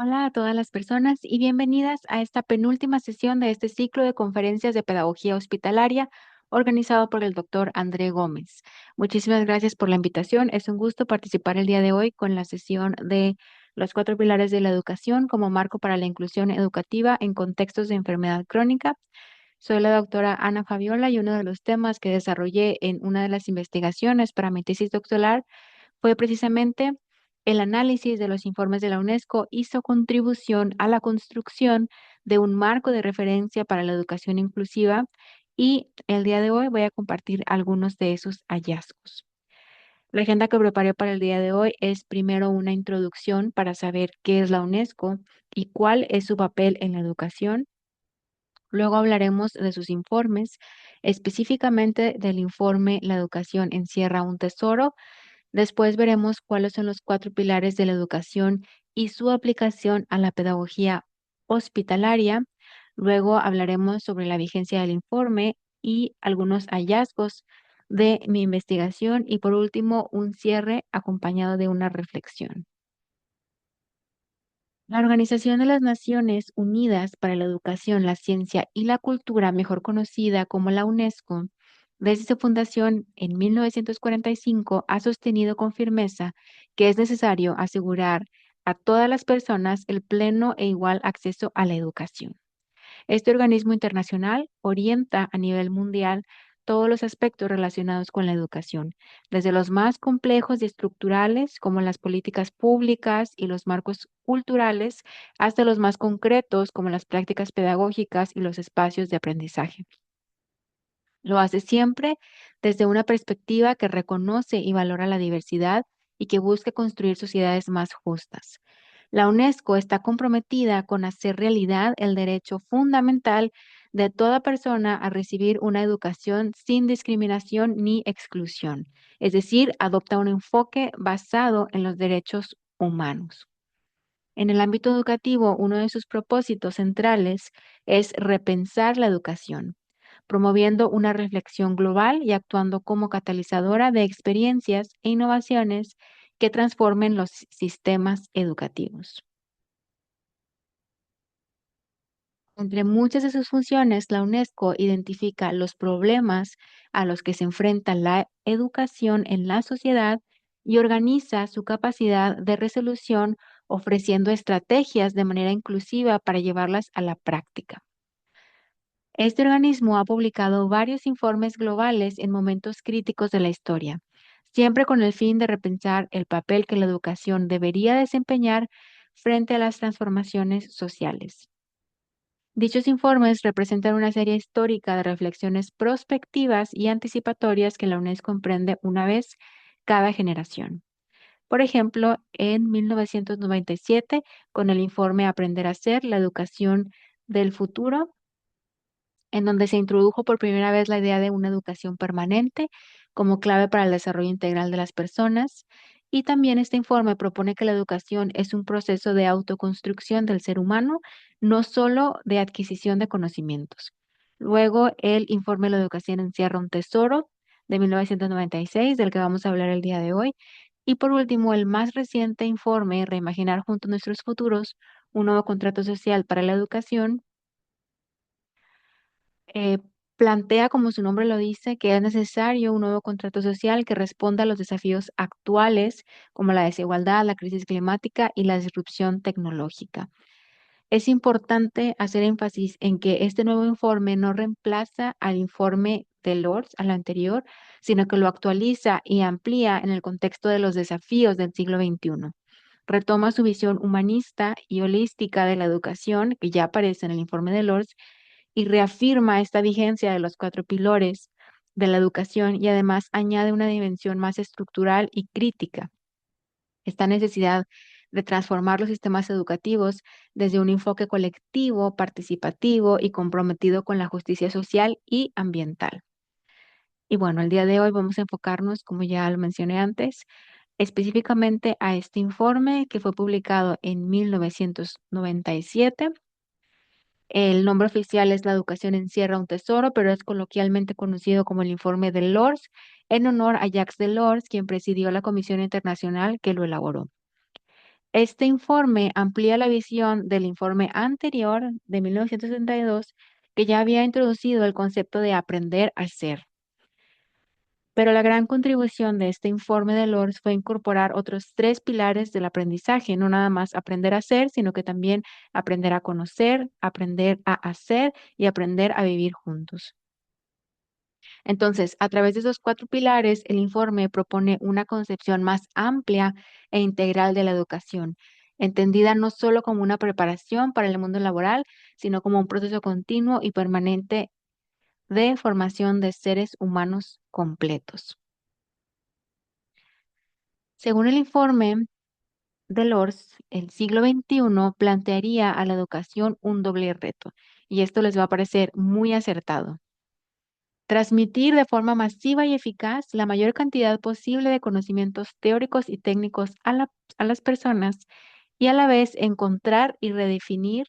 Hola a todas las personas y bienvenidas a esta penúltima sesión de este ciclo de conferencias de pedagogía hospitalaria organizado por el doctor André Gómez. Muchísimas gracias por la invitación. Es un gusto participar el día de hoy con la sesión de los cuatro pilares de la educación como marco para la inclusión educativa en contextos de enfermedad crónica. Soy la doctora Ana Fabiola y uno de los temas que desarrollé en una de las investigaciones para mi tesis doctoral fue precisamente el análisis de los informes de la UNESCO hizo contribución a la construcción de un marco de referencia para la educación inclusiva y el día de hoy voy a compartir algunos de esos hallazgos. La agenda que preparé para el día de hoy es primero una introducción para saber qué es la UNESCO y cuál es su papel en la educación. Luego hablaremos de sus informes, específicamente del informe La educación encierra un tesoro. Después veremos cuáles son los cuatro pilares de la educación y su aplicación a la pedagogía hospitalaria. Luego hablaremos sobre la vigencia del informe y algunos hallazgos de mi investigación y por último un cierre acompañado de una reflexión. La Organización de las Naciones Unidas para la Educación, la Ciencia y la Cultura, mejor conocida como la UNESCO, desde su fundación en 1945 ha sostenido con firmeza que es necesario asegurar a todas las personas el pleno e igual acceso a la educación. Este organismo internacional orienta a nivel mundial todos los aspectos relacionados con la educación, desde los más complejos y estructurales, como las políticas públicas y los marcos culturales, hasta los más concretos, como las prácticas pedagógicas y los espacios de aprendizaje. Lo hace siempre desde una perspectiva que reconoce y valora la diversidad y que busca construir sociedades más justas. La UNESCO está comprometida con hacer realidad el derecho fundamental de toda persona a recibir una educación sin discriminación ni exclusión, es decir, adopta un enfoque basado en los derechos humanos. En el ámbito educativo, uno de sus propósitos centrales es repensar la educación, promoviendo una reflexión global y actuando como catalizadora de experiencias e innovaciones que transformen los sistemas educativos. Entre muchas de sus funciones, la UNESCO identifica los problemas a los que se enfrenta la educación en la sociedad y organiza su capacidad de resolución ofreciendo estrategias de manera inclusiva para llevarlas a la práctica. Este organismo ha publicado varios informes globales en momentos críticos de la historia, siempre con el fin de repensar el papel que la educación debería desempeñar frente a las transformaciones sociales. Dichos informes representan una serie histórica de reflexiones prospectivas y anticipatorias que la UNESCO emprende una vez cada generación. Por ejemplo, en 1997, con el informe Aprender a ser, la educación del futuro, en donde se introdujo por primera vez la idea de una educación permanente como clave para el desarrollo integral de las personas. Y también este informe propone que la educación es un proceso de autoconstrucción del ser humano, no solo de adquisición de conocimientos. Luego, el informe La educación encierra un tesoro de 1996, del que vamos a hablar el día de hoy. Y por último, el más reciente informe, Reimaginar juntos nuestros futuros, un nuevo contrato social para la educación, eh, plantea, como su nombre lo dice, que es necesario un nuevo contrato social que responda a los desafíos actuales, como la desigualdad, la crisis climática y la disrupción tecnológica. Es importante hacer énfasis en que este nuevo informe no reemplaza al informe de Lords, al anterior, sino que lo actualiza y amplía en el contexto de los desafíos del siglo XXI. Retoma su visión humanista y holística de la educación, que ya aparece en el informe de Lords, y reafirma esta vigencia de los cuatro pilares de la educación y además añade una dimensión más estructural y crítica. Esta necesidad de transformar los sistemas educativos desde un enfoque colectivo, participativo y comprometido con la justicia social y ambiental. Y bueno, el día de hoy vamos a enfocarnos, como ya lo mencioné antes, específicamente a este informe que fue publicado en 1997. El nombre oficial es La educación encierra un tesoro, pero es coloquialmente conocido como el informe de Lords, en honor a Jacques Delors, quien presidió la comisión internacional que lo elaboró. Este informe amplía la visión del informe anterior de 1972, que ya había introducido el concepto de aprender a ser. Pero la gran contribución de este informe de Lors fue incorporar otros tres pilares del aprendizaje, no nada más aprender a ser, sino que también aprender a conocer, aprender a hacer y aprender a vivir juntos. Entonces, a través de esos cuatro pilares, el informe propone una concepción más amplia e integral de la educación, entendida no solo como una preparación para el mundo laboral, sino como un proceso continuo y permanente de formación de seres humanos completos. Según el informe de Lors, el siglo XXI plantearía a la educación un doble reto, y esto les va a parecer muy acertado. Transmitir de forma masiva y eficaz la mayor cantidad posible de conocimientos teóricos y técnicos a las personas y a la vez encontrar y redefinir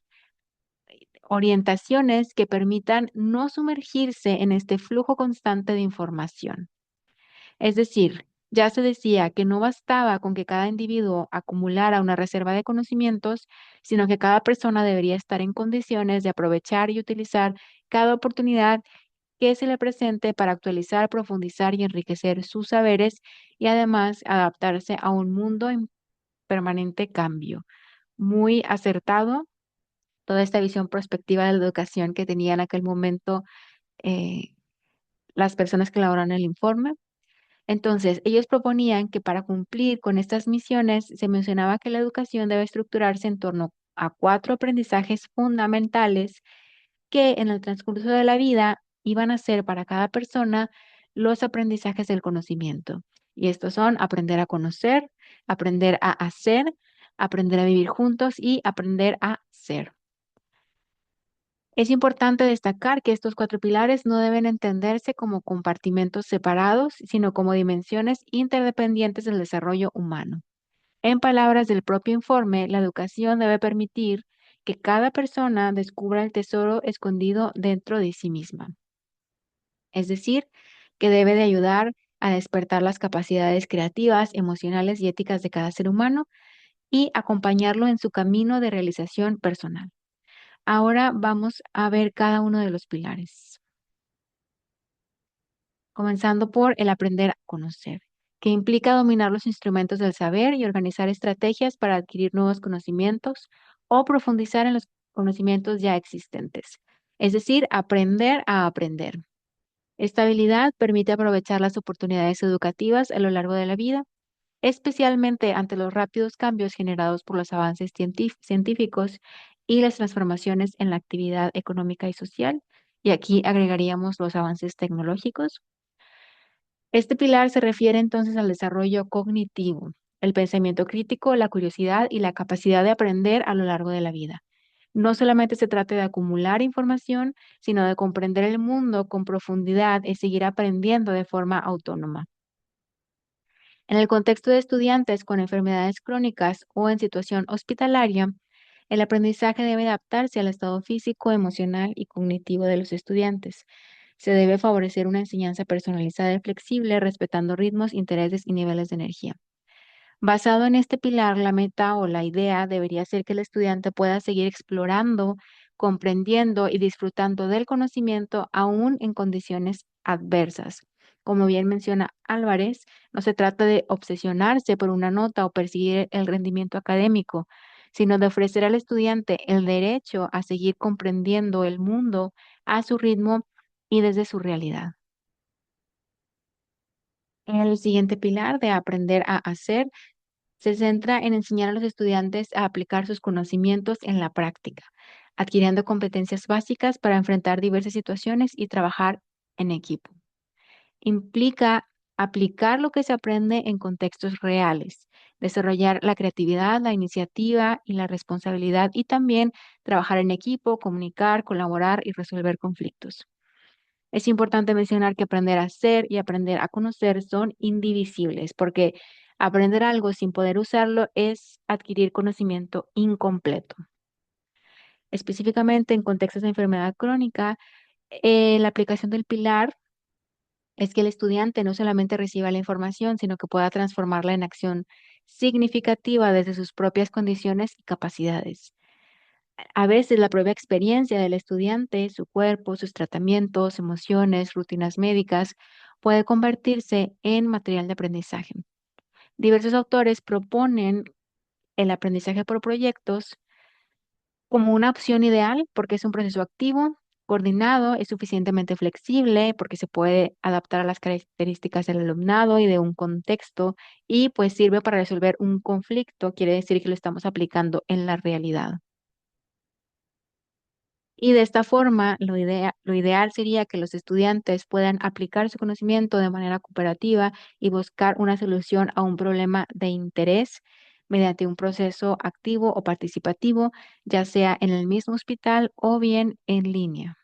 orientaciones que permitan no sumergirse en este flujo constante de información. Es decir, ya se decía que no bastaba con que cada individuo acumulara una reserva de conocimientos, sino que cada persona debería estar en condiciones de aprovechar y utilizar cada oportunidad que se le presente para actualizar, profundizar y enriquecer sus saberes y además adaptarse a un mundo en permanente cambio. Muy acertado toda esta visión prospectiva de la educación que tenía en aquel momento eh, las personas que elaboraron el informe. Entonces, ellos proponían que para cumplir con estas misiones se mencionaba que la educación debe estructurarse en torno a cuatro aprendizajes fundamentales que en el transcurso de la vida iban a ser para cada persona los aprendizajes del conocimiento. Y estos son aprender a conocer, aprender a hacer, aprender a vivir juntos y aprender a ser. Es importante destacar que estos cuatro pilares no deben entenderse como compartimentos separados, sino como dimensiones interdependientes del desarrollo humano. En palabras del propio informe, la educación debe permitir que cada persona descubra el tesoro escondido dentro de sí misma. Es decir, que debe de ayudar a despertar las capacidades creativas, emocionales y éticas de cada ser humano y acompañarlo en su camino de realización personal. Ahora vamos a ver cada uno de los pilares, comenzando por el aprender a conocer, que implica dominar los instrumentos del saber y organizar estrategias para adquirir nuevos conocimientos o profundizar en los conocimientos ya existentes. Es decir, aprender a aprender. Esta habilidad permite aprovechar las oportunidades educativas a lo largo de la vida, especialmente ante los rápidos cambios generados por los avances científicos y las transformaciones en la actividad económica y social. Y aquí agregaríamos los avances tecnológicos. Este pilar se refiere entonces al desarrollo cognitivo, el pensamiento crítico, la curiosidad y la capacidad de aprender a lo largo de la vida. No solamente se trata de acumular información, sino de comprender el mundo con profundidad y seguir aprendiendo de forma autónoma. En el contexto de estudiantes con enfermedades crónicas o en situación hospitalaria, el aprendizaje debe adaptarse al estado físico, emocional y cognitivo de los estudiantes. Se debe favorecer una enseñanza personalizada y flexible, respetando ritmos, intereses y niveles de energía. Basado en este pilar, la meta o la idea debería ser que el estudiante pueda seguir explorando, comprendiendo y disfrutando del conocimiento aún en condiciones adversas. Como bien menciona Álvarez, no se trata de obsesionarse por una nota o perseguir el rendimiento académico, sino de ofrecer al estudiante el derecho a seguir comprendiendo el mundo a su ritmo y desde su realidad. El siguiente pilar de aprender a hacer se centra en enseñar a los estudiantes a aplicar sus conocimientos en la práctica, adquiriendo competencias básicas para enfrentar diversas situaciones y trabajar en equipo. Implica aplicar lo que se aprende en contextos reales, desarrollar la creatividad, la iniciativa y la responsabilidad y también trabajar en equipo, comunicar, colaborar y resolver conflictos. Es importante mencionar que aprender a hacer y aprender a conocer son indivisibles, porque aprender algo sin poder usarlo es adquirir conocimiento incompleto. Específicamente en contextos de enfermedad crónica, la aplicación del pilar es que el estudiante no solamente reciba la información, sino que pueda transformarla en acción significativa desde sus propias condiciones y capacidades. A veces la propia experiencia del estudiante, su cuerpo, sus tratamientos, emociones, rutinas médicas, puede convertirse en material de aprendizaje. Diversos autores proponen el aprendizaje por proyectos como una opción ideal porque es un proceso activo, coordinado, es suficientemente flexible porque se puede adaptar a las características del alumnado y de un contexto y pues sirve para resolver un conflicto, quiere decir que lo estamos aplicando en la realidad. Y de esta forma, lo ideal sería que los estudiantes puedan aplicar su conocimiento de manera cooperativa y buscar una solución a un problema de interés mediante un proceso activo o participativo, ya sea en el mismo hospital o bien en línea.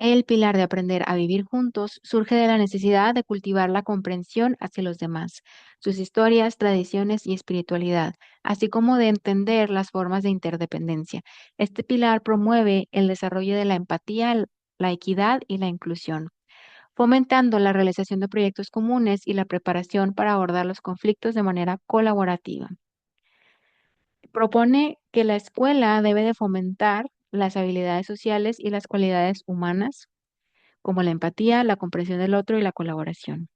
El pilar de aprender a vivir juntos surge de la necesidad de cultivar la comprensión hacia los demás, sus historias, tradiciones y espiritualidad, así como de entender las formas de interdependencia. Este pilar promueve el desarrollo de la empatía, la equidad y la inclusión, fomentando la realización de proyectos comunes y la preparación para abordar los conflictos de manera colaborativa. Propone que la escuela debe de fomentar las habilidades sociales y las cualidades humanas como la empatía, la comprensión del otro y la colaboración,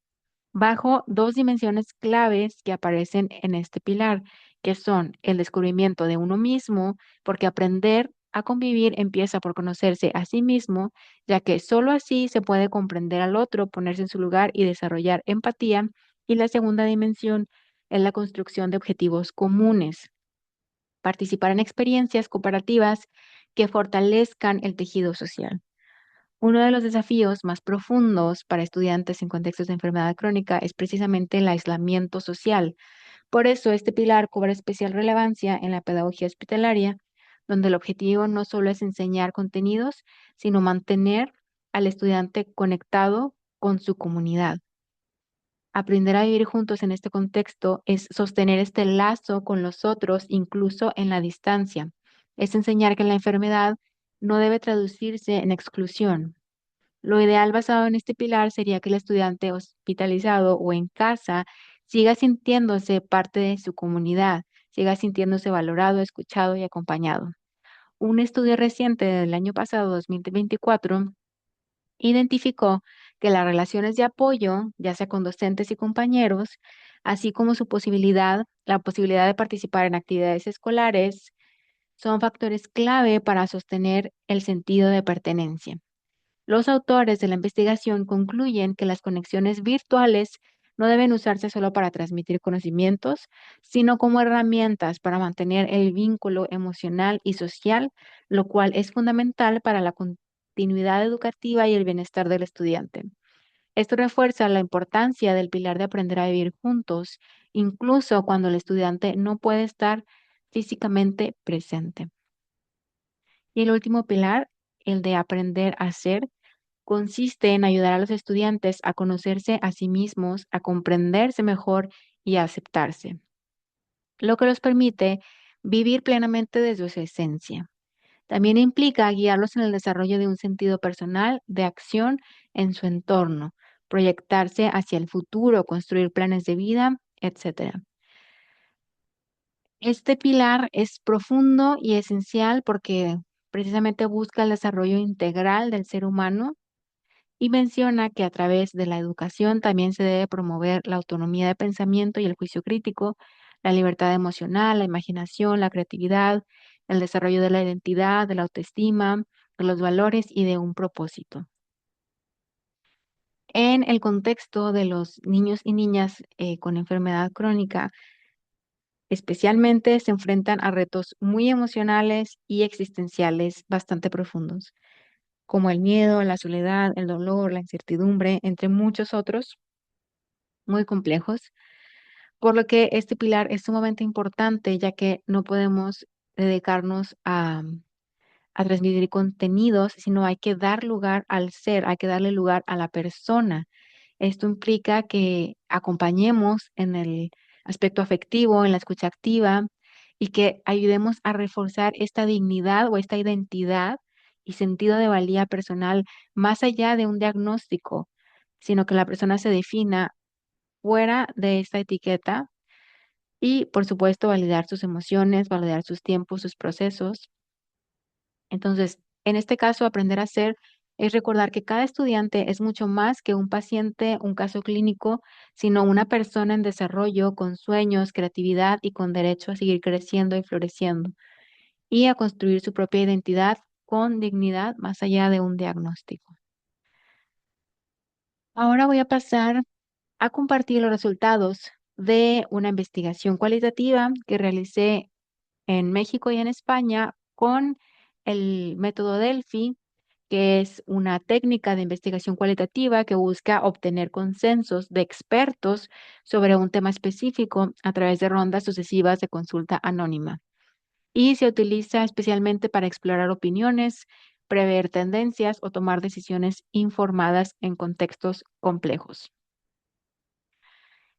bajo dos dimensiones claves que aparecen en este pilar, que son el descubrimiento de uno mismo, porque aprender a convivir empieza por conocerse a sí mismo, ya que solo así se puede comprender al otro, ponerse en su lugar y desarrollar empatía. Y la segunda dimensión es la construcción de objetivos comunes, participar en experiencias cooperativas que fortalezcan el tejido social. Uno de los desafíos más profundos para estudiantes en contextos de enfermedad crónica es precisamente el aislamiento social. Por eso, este pilar cobra especial relevancia en la pedagogía hospitalaria, donde el objetivo no solo es enseñar contenidos, sino mantener al estudiante conectado con su comunidad. Aprender a vivir juntos en este contexto es sostener este lazo con los otros, incluso en la distancia. Es enseñar que la enfermedad no debe traducirse en exclusión. Lo ideal basado en este pilar sería que el estudiante hospitalizado o en casa siga sintiéndose parte de su comunidad, siga sintiéndose valorado, escuchado y acompañado. Un estudio reciente del año pasado, 2024, identificó que las relaciones de apoyo, ya sea con docentes y compañeros, así como la posibilidad de participar en actividades escolares, son factores clave para sostener el sentido de pertenencia. Los autores de la investigación concluyen que las conexiones virtuales no deben usarse solo para transmitir conocimientos, sino como herramientas para mantener el vínculo emocional y social, lo cual es fundamental para la continuidad educativa y el bienestar del estudiante. Esto refuerza la importancia del pilar de aprender a vivir juntos, incluso cuando el estudiante no puede estar físicamente presente. Y el último pilar, el de aprender a ser, consiste en ayudar a los estudiantes a conocerse a sí mismos, a comprenderse mejor y a aceptarse, lo que los permite vivir plenamente desde su esencia. También implica guiarlos en el desarrollo de un sentido personal de acción en su entorno, proyectarse hacia el futuro, construir planes de vida, etcétera. Este pilar es profundo y esencial porque precisamente busca el desarrollo integral del ser humano y menciona que a través de la educación también se debe promover la autonomía de pensamiento y el juicio crítico, la libertad emocional, la imaginación, la creatividad, el desarrollo de la identidad, de la autoestima, de los valores y de un propósito. En el contexto de los niños y niñas con enfermedad crónica, especialmente se enfrentan a retos muy emocionales y existenciales bastante profundos, como el miedo, la soledad, el dolor, la incertidumbre, entre muchos otros muy complejos, por lo que este pilar es sumamente importante, ya que no podemos dedicarnos a transmitir contenidos, sino hay que dar lugar al ser, hay que darle lugar a la persona. Esto implica que acompañemos en el aspecto afectivo, en la escucha activa y que ayudemos a reforzar esta dignidad o esta identidad y sentido de valía personal más allá de un diagnóstico, sino que la persona se defina fuera de esta etiqueta y, por supuesto, validar sus emociones, validar sus tiempos, sus procesos. Entonces, en este caso, aprender a ser es recordar que cada estudiante es mucho más que un paciente, un caso clínico, sino una persona en desarrollo con sueños, creatividad y con derecho a seguir creciendo y floreciendo y a construir su propia identidad con dignidad más allá de un diagnóstico. Ahora voy a pasar a compartir los resultados de una investigación cualitativa que realicé en México y en España con el método Delphi, que es una técnica de investigación cualitativa que busca obtener consensos de expertos sobre un tema específico a través de rondas sucesivas de consulta anónima. Y se utiliza especialmente para explorar opiniones, prever tendencias o tomar decisiones informadas en contextos complejos.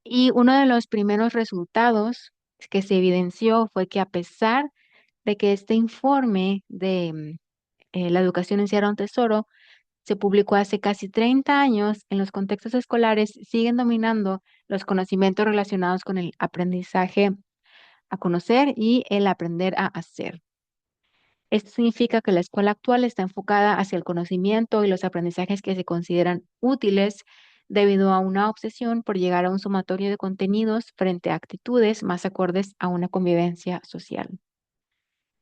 Y uno de los primeros resultados que se evidenció fue que a pesar de que este informe de la educación en sí era un tesoro, se publicó hace casi 30 años, en los contextos escolares siguen dominando los conocimientos relacionados con el aprendizaje a conocer y el aprender a hacer. Esto significa que la escuela actual está enfocada hacia el conocimiento y los aprendizajes que se consideran útiles debido a una obsesión por llegar a un sumatorio de contenidos frente a actitudes más acordes a una convivencia social.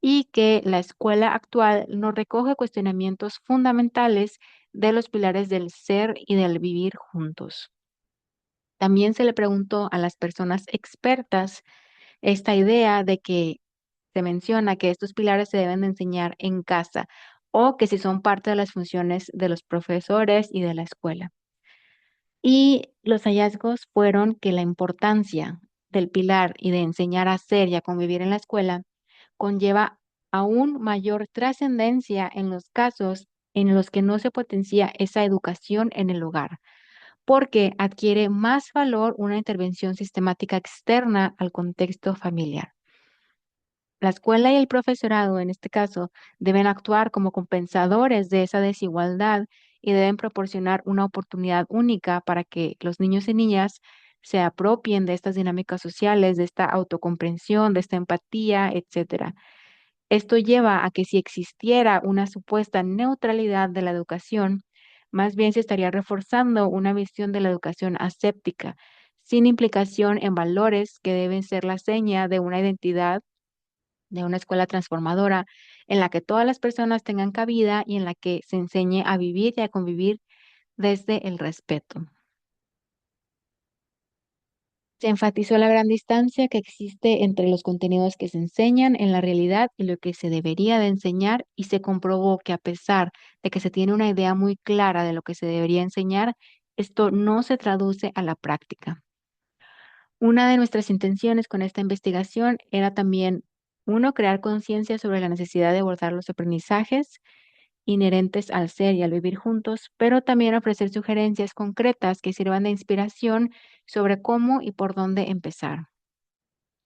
Y que la escuela actual no recoge cuestionamientos fundamentales de los pilares del ser y del vivir juntos. También se le preguntó a las personas expertas esta idea de que se menciona que estos pilares se deben de enseñar en casa o que si son parte de las funciones de los profesores y de la escuela. Y los hallazgos fueron que la importancia del pilar y de enseñar a hacer y a convivir en la escuela conlleva aún mayor trascendencia en los casos en los que no se potencia esa educación en el hogar, porque adquiere más valor una intervención sistemática externa al contexto familiar. La escuela y el profesorado, en este caso, deben actuar como compensadores de esa desigualdad y deben proporcionar una oportunidad única para que los niños y niñas se apropien de estas dinámicas sociales, de esta autocomprensión, de esta empatía, etcétera. Esto lleva a que si existiera una supuesta neutralidad de la educación, más bien se estaría reforzando una visión de la educación aséptica, sin implicación en valores que deben ser la seña de una identidad, de una escuela transformadora, en la que todas las personas tengan cabida y en la que se enseñe a vivir y a convivir desde el respeto. Se enfatizó la gran distancia que existe entre los contenidos que se enseñan en la realidad y lo que se debería de enseñar y se comprobó que a pesar de que se tiene una idea muy clara de lo que se debería enseñar, esto no se traduce a la práctica. Una de nuestras intenciones con esta investigación era también, uno, crear conciencia sobre la necesidad de abordar los aprendizajes inherentes al ser y al vivir juntos, pero también ofrecer sugerencias concretas que sirvan de inspiración sobre cómo y por dónde empezar.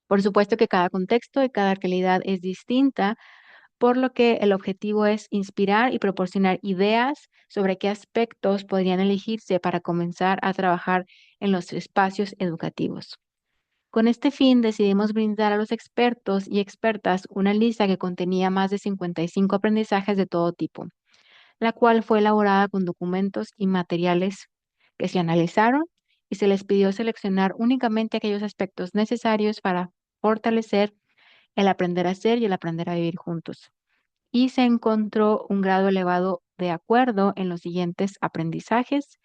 Por supuesto que cada contexto y cada realidad es distinta, por lo que el objetivo es inspirar y proporcionar ideas sobre qué aspectos podrían elegirse para comenzar a trabajar en los espacios educativos. Con este fin, decidimos brindar a los expertos y expertas una lista que contenía más de 55 aprendizajes de todo tipo, la cual fue elaborada con documentos y materiales que se analizaron y se les pidió seleccionar únicamente aquellos aspectos necesarios para fortalecer el aprender a hacer y el aprender a vivir juntos. Y se encontró un grado elevado de acuerdo en los siguientes aprendizajes: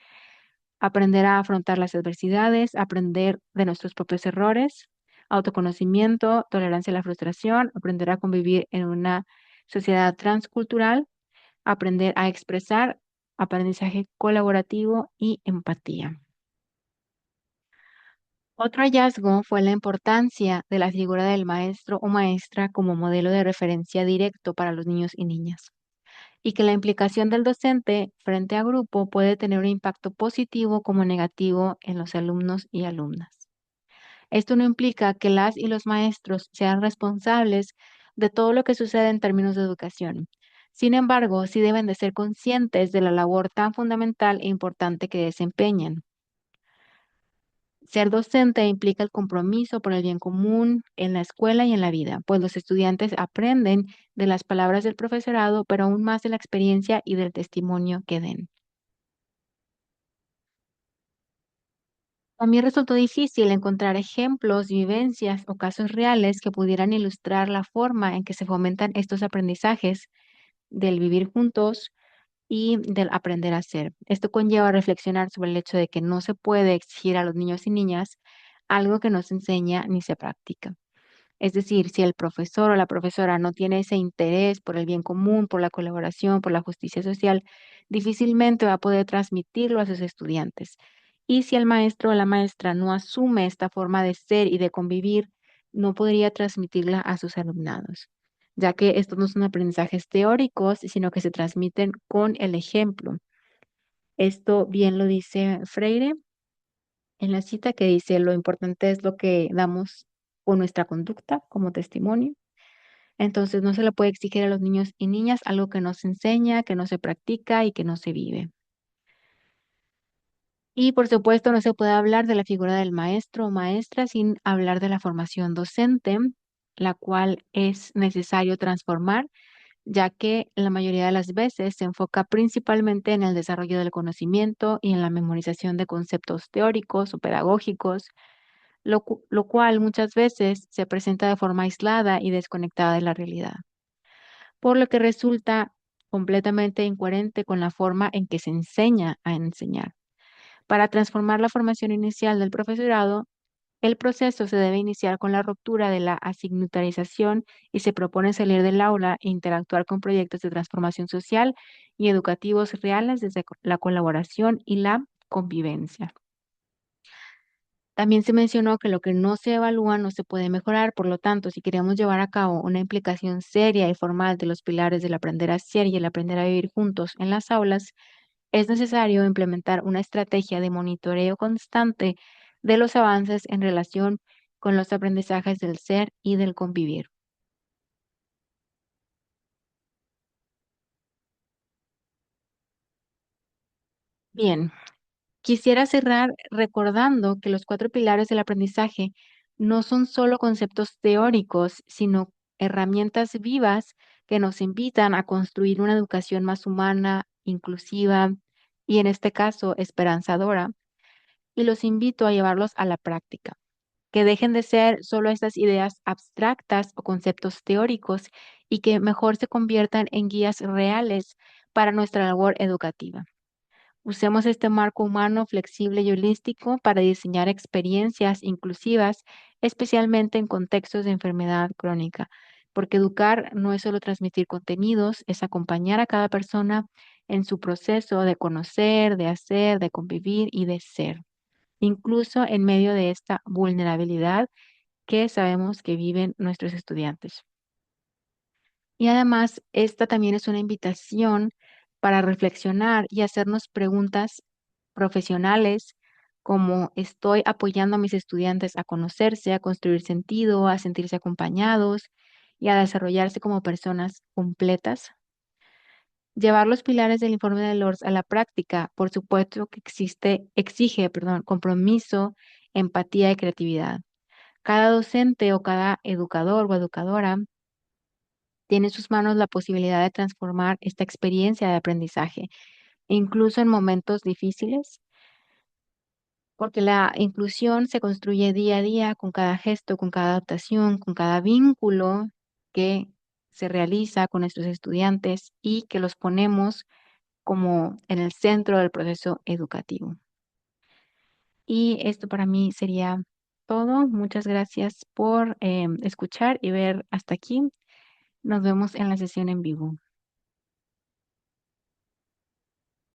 aprender a afrontar las adversidades, aprender de nuestros propios errores, autoconocimiento, tolerancia a la frustración, aprender a convivir en una sociedad transcultural, aprender a expresar, aprendizaje colaborativo y empatía. Otro hallazgo fue la importancia de la figura del maestro o maestra como modelo de referencia directo para los niños y niñas, y que la implicación del docente frente a grupo puede tener un impacto positivo como negativo en los alumnos y alumnas. Esto no implica que las y los maestros sean responsables de todo lo que sucede en términos de educación. Sin embargo, sí deben de ser conscientes de la labor tan fundamental e importante que desempeñan. Ser docente implica el compromiso por el bien común en la escuela y en la vida, pues los estudiantes aprenden de las palabras del profesorado, pero aún más de la experiencia y del testimonio que den. También resultó difícil encontrar ejemplos, vivencias o casos reales que pudieran ilustrar la forma en que se fomentan estos aprendizajes del vivir juntos y del aprender a hacer. Esto conlleva a reflexionar sobre el hecho de que no se puede exigir a los niños y niñas algo que no se enseña ni se practica. Es decir, si el profesor o la profesora no tiene ese interés por el bien común, por la colaboración, por la justicia social, difícilmente va a poder transmitirlo a sus estudiantes. Y si el maestro o la maestra no asume esta forma de ser y de convivir, no podría transmitirla a sus alumnados, ya que estos no son aprendizajes teóricos, sino que se transmiten con el ejemplo. Esto bien lo dice Freire en la cita que dice, lo importante es lo que damos con nuestra conducta como testimonio. Entonces, no se le puede exigir a los niños y niñas algo que no se enseña, que no se practica y que no se vive. Y por supuesto, no se puede hablar de la figura del maestro o maestra sin hablar de la formación docente, la cual es necesario transformar, ya que la mayoría de las veces se enfoca principalmente en el desarrollo del conocimiento y en la memorización de conceptos teóricos o pedagógicos, lo cual muchas veces se presenta de forma aislada y desconectada de la realidad, por lo que resulta completamente incoherente con la forma en que se enseña a enseñar. Para transformar la formación inicial del profesorado, el proceso se debe iniciar con la ruptura de la asignutarización y se propone salir del aula e interactuar con proyectos de transformación social y educativos reales desde la colaboración y la convivencia. También se mencionó que lo que no se evalúa no se puede mejorar, por lo tanto, si queremos llevar a cabo una implicación seria y formal de los pilares del aprender a ser y el aprender a vivir juntos en las aulas, es necesario implementar una estrategia de monitoreo constante de los avances en relación con los aprendizajes del ser y del convivir. Bien, quisiera cerrar recordando que los cuatro pilares del aprendizaje no son solo conceptos teóricos, sino herramientas vivas que nos invitan a construir una educación más humana, inclusiva y, en este caso, esperanzadora, y los invito a llevarlos a la práctica, que dejen de ser solo estas ideas abstractas o conceptos teóricos y que mejor se conviertan en guías reales para nuestra labor educativa. Usemos este marco humano flexible y holístico para diseñar experiencias inclusivas, especialmente en contextos de enfermedad crónica, porque educar no es solo transmitir contenidos, es acompañar a cada persona en su proceso de conocer, de hacer, de convivir y de ser, incluso en medio de esta vulnerabilidad que sabemos que viven nuestros estudiantes. Y además, esta también es una invitación para reflexionar y hacernos preguntas profesionales como estoy apoyando a mis estudiantes a conocerse, a construir sentido, a sentirse acompañados y a desarrollarse como personas completas. Llevar los pilares del informe de Lourdes a la práctica, por supuesto que exige, compromiso, empatía y creatividad. Cada docente o cada educador o educadora tiene en sus manos la posibilidad de transformar esta experiencia de aprendizaje, incluso en momentos difíciles, porque la inclusión se construye día a día con cada gesto, con cada adaptación, con cada vínculo que se realiza con nuestros estudiantes y que los ponemos como en el centro del proceso educativo. Y esto para mí sería todo. Muchas gracias por escuchar y ver hasta aquí. Nos vemos en la sesión en vivo.